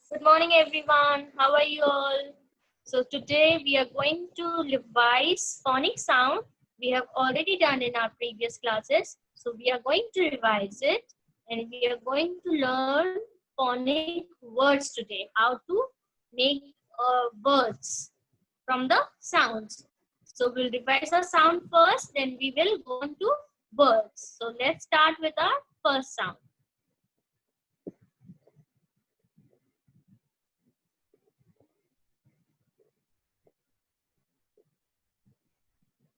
Good morning, everyone. How are you all? So today we are going to revise phonic sound. We have already done in our previous classes. So we are going to revise it and we are going to learn phonic words today. How to make words from the sounds. So we'll revise our sound first, then we will go on to words. So let's start with our first sound.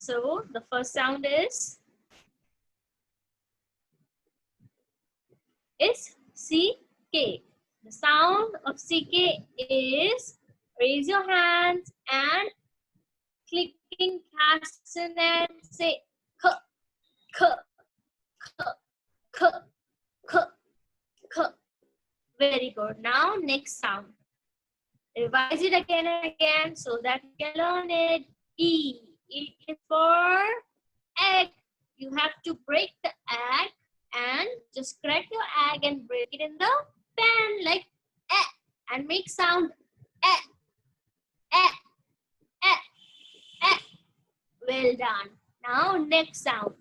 So the first sound is CK. The sound of CK is raise your hands and clicking castanet, say k, k, k, k, k, k. Very good. Now next sound. Revise it again and again so that you can learn it. E. E is for egg. You have to break the egg and just crack your egg and break it in the pan like eh, and make sound eh, eh, eh, eh. Well done. Now next sound.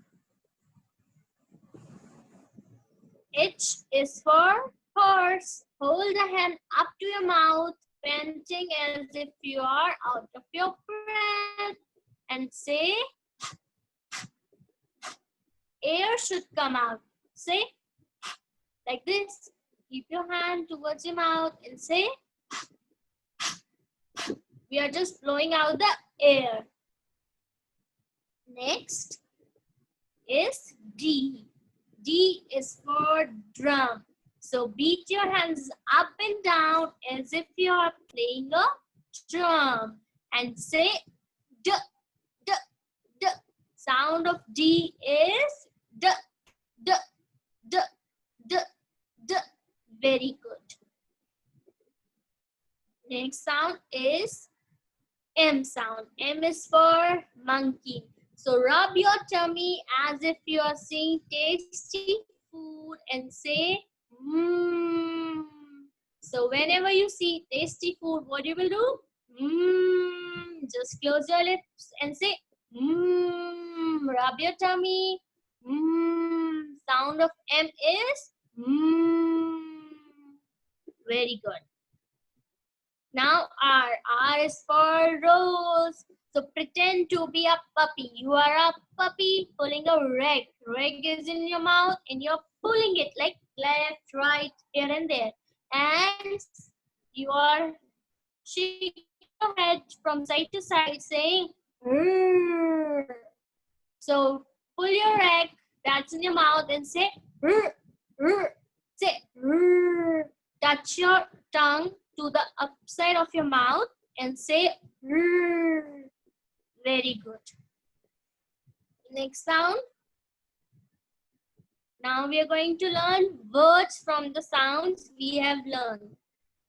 H is for horse. Hold the hand up to your mouth, panting as if you are out of your breath, and say air should come out. Say like this. Keep your hand towards your mouth and say we are just blowing out the air. Next is D. D is for drum. So beat your hands up and down as if you are playing a drum and say D, D, D. Sound of D is D, D, D, D, D. Very good. Next sound is M sound. M is for monkey. So rub your tummy as if you are seeing tasty food and say mmm. So whenever you see tasty food, what you will do? Mmm. Just close your lips and say mmm. Rub your tummy. Mmm. Sound of M is mmm. Very good. Now R. R is for rose. So pretend to be a puppy. You are a puppy pulling a rag. Rag is in your mouth and you're pulling it like left, right, here and there. And you are shaking your head from side to side saying, "Rrr." So pull your rag that's in your mouth and say, "Rrr, rrr." Say, "Rrr." Touch your tongue to the upside of your mouth and say "rrr." Very good. Next sound. Now we are going to learn words from the sounds we have learned.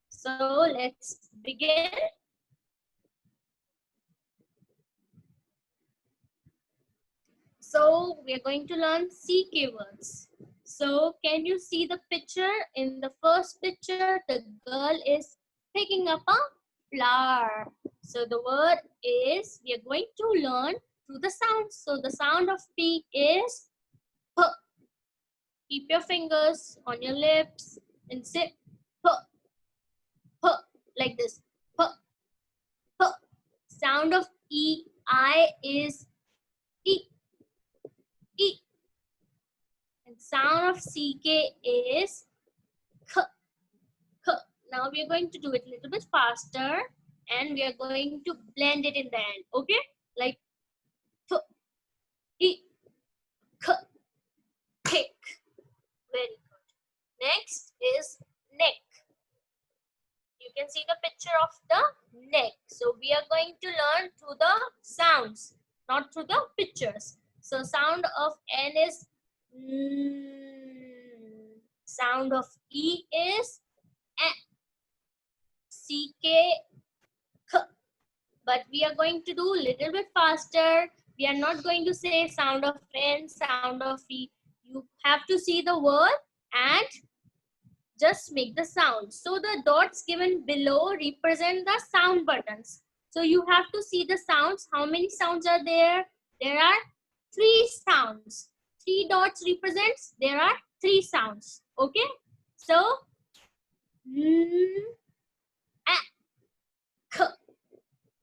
So let's begin. So we are going to learn CK words. So can you see the picture? In the first picture, the girl is picking up a flower. So the word is, we are going to learn through the sounds. So the sound of P is P. Keep your fingers on your lips and say P, P, like this. P, P. Sound of E, I is E, E. And sound of CK is K, K. Now we are going to do it a little bit faster and we are going to blend it in the end. Okay? Like K, E, K, kick. Very good. Next is neck. You can see the picture of the neck. So we are going to learn through the sounds, not through the pictures. So sound of N is N. Sound of E is A. CK, K. But we are going to do a little bit faster. We are not going to say sound of N, sound of E. You have to see the word and just make the sound. So the dots given below represent the sound buttons. So you have to see the sounds. How many sounds are there? There are 3 sounds. 3 dots represents there are 3 sounds. Okay. So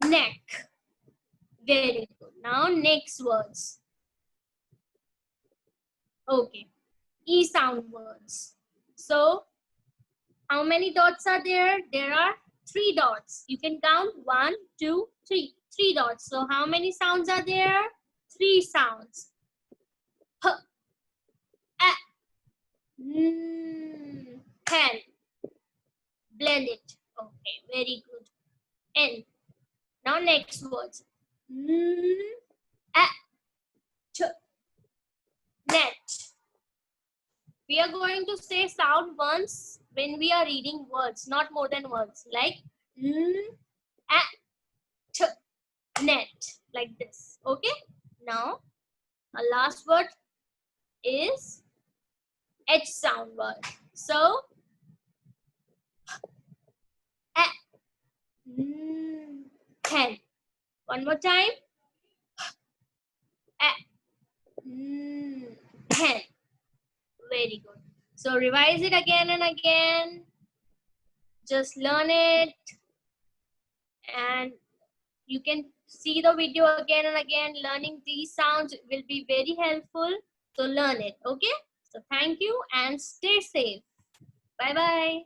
neck. Very good. Now next words. Okay. E sound words. So how many dots are there? There are 3 dots. You can count 1, 2, 3. 3 dots. So how many sounds are there? 3 sounds. H, a, pen. Blend it. Okay, very good. N. Now next words. A, ch, net. We are going to say sound once when we are reading words, not more than words. Like a, ch, net. Like this. Okay. Now, our last word is H sound word. So, a, pen. One more time. A, pen. Very good. So revise it again and again. Just learn it. And you can see the video again and again. Learning these sounds will be very helpful. So learn it. Okay. So thank you and stay safe. Bye-bye.